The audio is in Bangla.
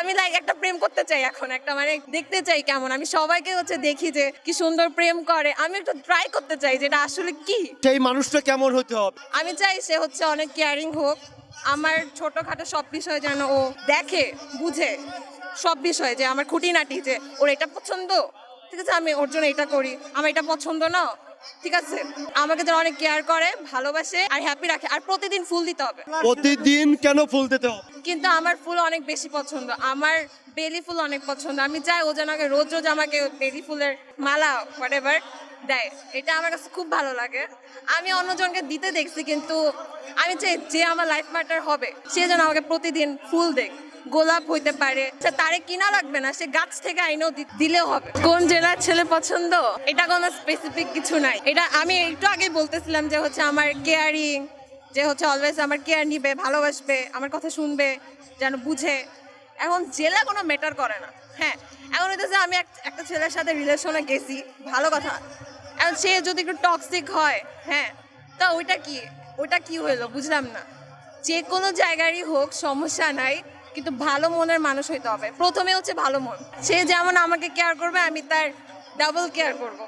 আমি লাইক একটা প্রেম করতে চাই এখন, একটা মানে দেখতে চাই কেমন। আমি সবাইকে দেখি যে কি সুন্দর প্রেম করে, আমি একটু ট্রাই করতে চাই যেটা আসলে কি। সেই মানুষটা কেমন হতে হবে? আমি চাই সে অনেক কেয়ারিং হোক, আমার ছোটখাটো সব বিষয় যেন ও দেখে বুঝে, সব বিষয় যে আমার খুঁটিনাটি, যে ওর এটা পছন্দ, ঠিক আছে আমি ওর জন্য এটা করি, আমার এটা পছন্দ না, ঠিক আছে, আমাকে যেন অনেক কেয়ার করে, ভালোবাসে আর হ্যাপি রাখে, আর প্রতিদিন ফুল দিতে হবে। প্রতিদিন কেন ফুল দিতে হবে? কিন্তু আমার ফুল অনেক বেশি পছন্দ, আমার বেলি ফুল অনেক পছন্দ। আমি চাই ও যেন রোজ রোজ আমাকে বেলি ফুলের মালা হোয়াটএভার দেয়, এটা আমার কাছে খুব ভালো লাগে। আমি অন্যজনকে দিতে দেখছি, কিন্তু আমি চাই যে আমার লাইফ পার্টনার হবে সে যেন আমাকে প্রতিদিন ফুল দেয়। গোলাপ হইতে পারে, তারে কিনা লাগবে না, সে গাছ থেকে আইনেও দিলেও হবে। কোন জেলার ছেলে পছন্দ, এটা কোনো স্পেসিফিক কিছু নাই। এটা আমি একটু আগেই বলতেছিলাম যে আমার কেয়ারিং, যে অলওয়েজ আমার কেয়ার নিবে, ভালোবাসবে, আমার কথা শুনবে, যেন বুঝে। এখন জেলা কোনো ম্যাটার করে না। হ্যাঁ, এখন হইতেছে আমি একটা ছেলের সাথে রিলেশনে গেছি, ভালো কথা, এখন সে যদি একটু টক্সিক হয়, হ্যাঁ, তা ওইটা কি হইলো বুঝলাম না। যে কোনো জায়গারই হোক সমস্যা নাই, কিন্তু ভালো মনের মানুষ হইতে হবে। প্রথমে ভালো মন, সে যেমন আমাকে কেয়ার করবে আমি তার ডাবল কেয়ার করব।